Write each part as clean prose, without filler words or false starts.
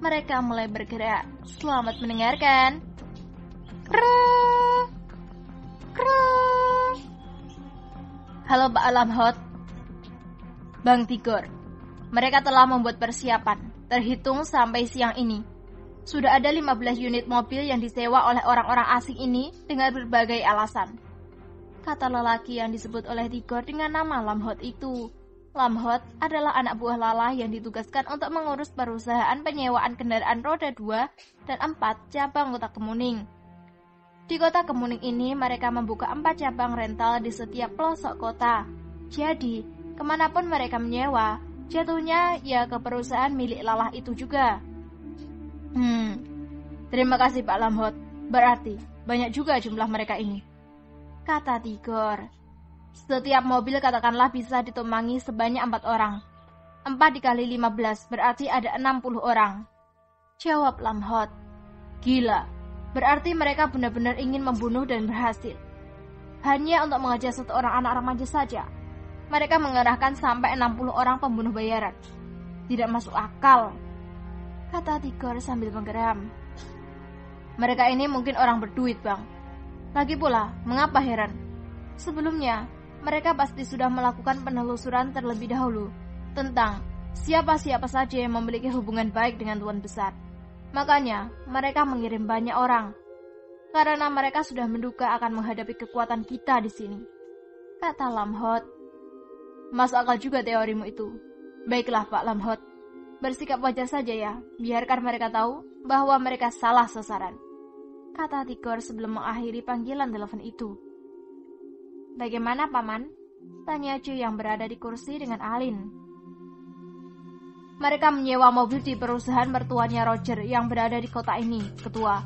Mereka mulai bergerak. Selamat mendengarkan. Halo Pak Lamhot, Bang Tigor. Mereka telah membuat persiapan. Terhitung sampai siang ini, sudah ada 15 unit mobil yang disewa oleh orang-orang asing ini dengan berbagai alasan. Kata lelaki yang disebut oleh Tigor dengan nama Lamhot itu. Lamhot adalah anak buah Lala yang ditugaskan untuk mengurus perusahaan penyewaan kendaraan roda 2 dan 4 cabang Kota Kemuning. Di Kota Kemuning ini mereka membuka 4 cabang rental di setiap pelosok kota. Jadi, kemanapun mereka menyewa, jatuhnya ya ke perusahaan milik Lala itu juga. Terima kasih Pak Lamhot. Berarti banyak juga jumlah mereka ini, kata Tigor. Setiap mobil katakanlah bisa ditumpangi sebanyak 4 orang. 4 dikali 15 berarti ada 60 orang, jawab Lamhot. Gila, berarti mereka benar-benar ingin membunuh dan berhasil. Hanya untuk mengejar satu orang anak remaja saja, mereka mengerahkan sampai 60 orang pembunuh bayaran. Tidak masuk akal, kata Tigor sambil menggeram. Mereka ini mungkin orang berduit, Bang. Lagi pula, mengapa heran? Sebelumnya, mereka pasti sudah melakukan penelusuran terlebih dahulu tentang siapa-siapa saja yang memiliki hubungan baik dengan Tuan Besar. Makanya, mereka mengirim banyak orang. Karena mereka sudah menduga akan menghadapi kekuatan kita di sini, kata Lamhot. Masuk akal juga teorimu itu. Baiklah Pak Lamhot, bersikap wajar saja ya, biarkan mereka tahu bahwa mereka salah sasaran, kata Tigor sebelum mengakhiri panggilan telepon itu. Bagaimana Paman? Tanya Joe yang berada di kursi dengan Alin. Mereka menyewa mobil di perusahaan mertuanya Roger yang berada di kota ini, Ketua.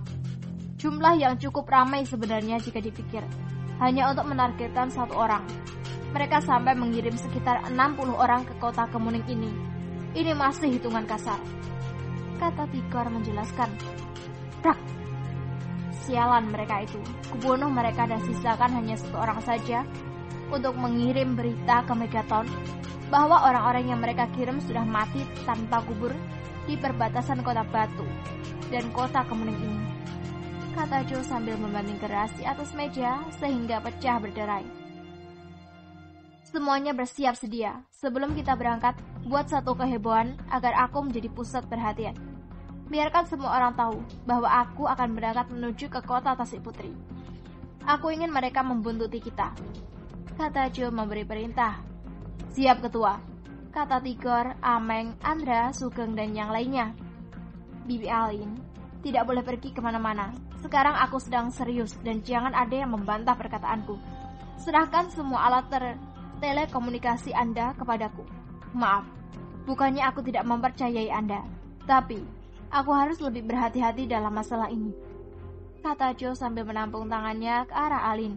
Jumlah yang cukup ramai sebenarnya jika dipikir, hanya untuk menargetkan satu orang. Mereka sampai mengirim sekitar 60 orang ke Kota Kemuning ini. Ini masih hitungan kasar, kata Tigor menjelaskan. Brak! Sialan mereka itu, kubunuh mereka dan sisakan hanya satu orang saja untuk mengirim berita ke Megaton bahwa orang-orang yang mereka kirim sudah mati tanpa kubur di perbatasan Kota Batu dan Kota Kemuning ini, kata Joe sambil membanting keras di atas meja sehingga pecah berderai. Semuanya bersiap sedia. Sebelum kita berangkat, buat satu kehebohan agar aku menjadi pusat perhatian. Biarkan semua orang tahu bahwa aku akan berangkat menuju ke kota Tasik Putri. Aku ingin mereka membuntuti kita, kata Joe memberi perintah. Siap Ketua, kata Tigor, Ameng, Andra, Sugeng, dan yang lainnya. Bibi Alin, tidak boleh pergi kemana-mana. Sekarang aku sedang serius dan jangan ada yang membantah perkataanku. Serahkan semua alat telekomunikasi Anda kepadaku. Maaf, bukannya aku tidak mempercayai Anda, tapi aku harus lebih berhati-hati dalam masalah ini, kata Joe sambil menampung tangannya ke arah Alin.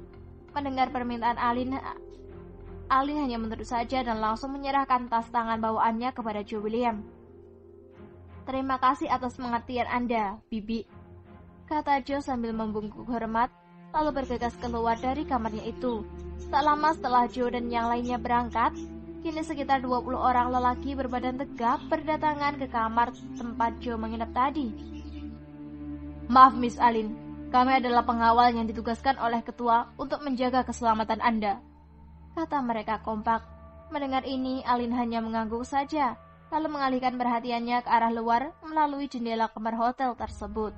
Mendengar permintaan Alin hanya menurut saja dan langsung menyerahkan tas tangan bawaannya kepada Joe William. Terima kasih atas pengertian Anda, Bibi, kata Joe sambil membungkuk hormat, lalu bergegas keluar dari kamarnya itu. Tak lama setelah Joe dan yang lainnya berangkat, kini sekitar 20 orang lelaki berbadan tegap berdatangan ke kamar tempat Joe menginap tadi. Maaf Miss Alin, kami adalah pengawal yang ditugaskan oleh Ketua untuk menjaga keselamatan Anda, kata mereka kompak. Mendengar ini, Alin hanya mengangguk saja, lalu mengalihkan perhatiannya ke arah luar melalui jendela kamar hotel tersebut.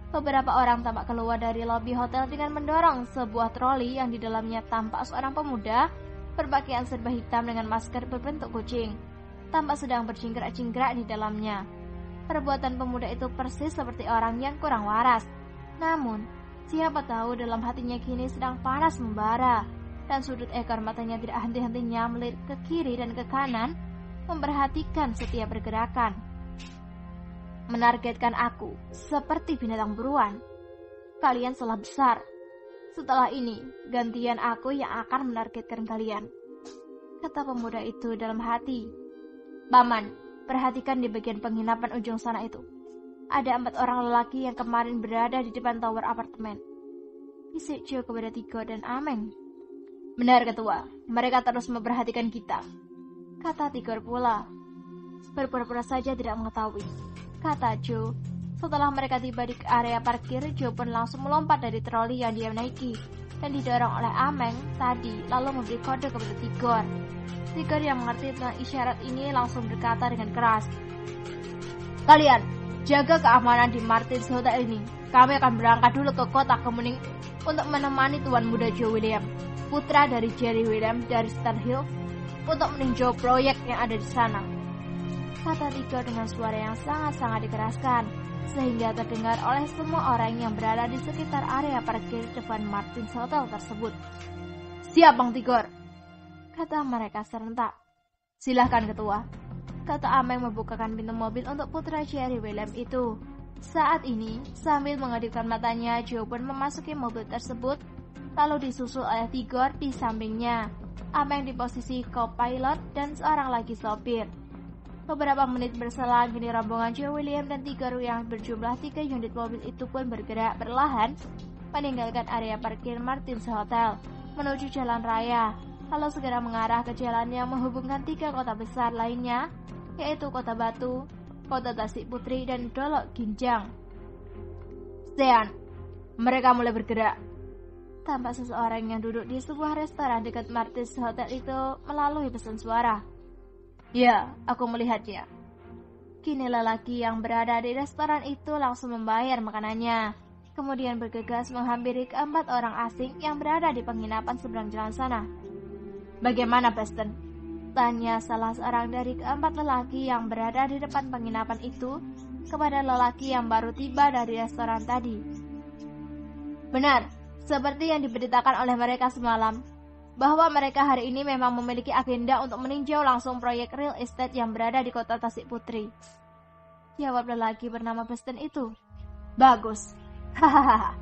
Beberapa orang tampak keluar dari lobi hotel dengan mendorong sebuah troli yang di dalamnya tampak seorang pemuda berpakaian serba hitam dengan masker berbentuk kucing, tampak sedang berjingkrak-jingkrak di dalamnya. Perbuatan pemuda itu persis seperti orang yang kurang waras. Namun, siapa tahu dalam hatinya kini sedang panas membara, dan sudut ekor matanya tidak henti-hentinya melirik ke kiri dan ke kanan, memperhatikan setiap pergerakan. Menargetkan aku seperti binatang buruan. Kalian salah besar. Setelah ini, gantian aku yang akan menargetkan kalian, kata pemuda itu dalam hati. Paman, perhatikan di bagian penginapan ujung sana itu. Ada 4 orang lelaki yang kemarin berada di depan tower apartemen, bisik Joe kepada Tigor dan Ameng. Benar Ketua, mereka terus memperhatikan kita, kata Tigor pula. Berpura-pura saja tidak mengetahui. kata Joe. Setelah mereka tiba di area parkir, Joe pun langsung melompat dari troli yang dia naiki dan didorong oleh Ameng tadi, lalu memberi kode kepada Tigor. Tigor yang mengerti tentang isyarat ini langsung berkata dengan keras, "Kalian, jaga keamanan di Martin's Hotel ini. Kami akan berangkat dulu ke kota Kemuning untuk menemani Tuan Muda Joe William, putra dari Jerry William dari Star Hill, untuk meninjau proyek yang ada di sana," kata Tigor dengan suara yang sangat-sangat dikeraskan, sehingga terdengar oleh semua orang yang berada di sekitar area parkir depan Martin's Hotel tersebut. "Siap, Bang Tigor," kata mereka serentak. "Silahkan Ketua," kata Ameng membukakan pintu mobil untuk putra Jerry William itu. Saat ini, sambil mengedipkan matanya, Joe pun memasuki mobil tersebut, lalu disusul oleh Tigor di sampingnya, Ameng di posisi co-pilot dan seorang lagi sopir. Beberapa menit berselang, kini rombongan Joe William dan Tigor yang berjumlah 3 unit mobil itu pun bergerak perlahan meninggalkan area parkir Martin's Hotel menuju jalan raya, lalu segera mengarah ke jalan yang menghubungkan 3 kota besar lainnya, yaitu Kota Batu, Kota Tasik Putri, dan Dolok Ginjang. "Sean, mereka mulai bergerak," tampak seseorang yang duduk di sebuah restoran dekat Martin's Hotel itu melalui pesan suara. "Ya, aku melihatnya." Kini lelaki yang berada di restoran itu langsung membayar makanannya, kemudian bergegas menghampiri keempat orang asing yang berada di penginapan seberang jalan sana. "Bagaimana, Baston?" tanya salah seorang dari keempat lelaki yang berada di depan penginapan itu kepada lelaki yang baru tiba dari restoran tadi. "Benar, seperti yang diberitakan oleh mereka semalam, bahwa mereka hari ini memang memiliki agenda untuk meninjau langsung proyek real estate yang berada di kota Tasik Putri," jawab lelaki bernama Baston itu. "Bagus. Hahaha.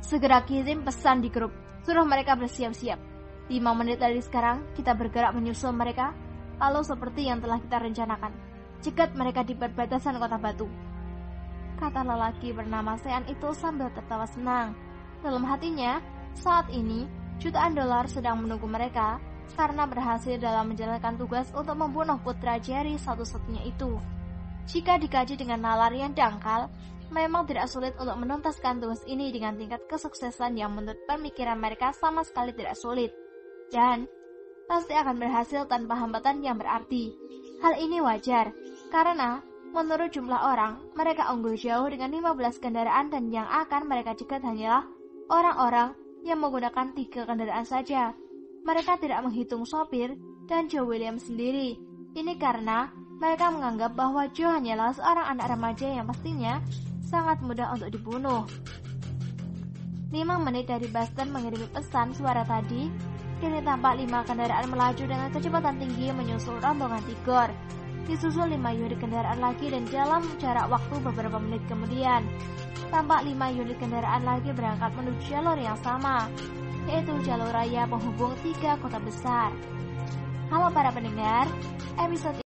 Segera kirim pesan di grup, suruh mereka bersiap-siap. 5 menit dari sekarang kita bergerak menyusul mereka, lalu seperti yang telah kita rencanakan, cegat mereka di perbatasan Kota Batu," kata lelaki bernama Sean itu sambil tertawa senang. Dalam hatinya, saat ini jutaan dolar sedang menunggu mereka karena berhasil dalam menjalankan tugas untuk membunuh putra Jerry satu-satunya itu. Jika dikaji dengan nalar yang dangkal, memang tidak sulit untuk menuntaskan tugas ini dengan tingkat kesuksesan yang menurut pemikiran mereka sama sekali tidak sulit, dan pasti akan berhasil tanpa hambatan yang berarti. Hal ini wajar, karena menurut jumlah orang, mereka unggul jauh dengan 15 kendaraan dan yang akan mereka cegat hanyalah orang-orang yang menggunakan 3 kendaraan saja. Mereka tidak menghitung sopir dan Joe Williams sendiri. Ini karena mereka menganggap bahwa Joe hanyalah seorang anak remaja yang pastinya sangat mudah untuk dibunuh. 5 menit dari Baston mengirimi pesan suara tadi, kini tampak 5 kendaraan melaju dengan kecepatan tinggi menyusul rombongan Tigor. Disusul 5 unit kendaraan lagi dan dalam jarak waktu beberapa menit kemudian, tampak 5 unit kendaraan lagi berangkat menuju jalur yang sama, yaitu jalur raya penghubung 3 kota besar. Halo para pendengar, episode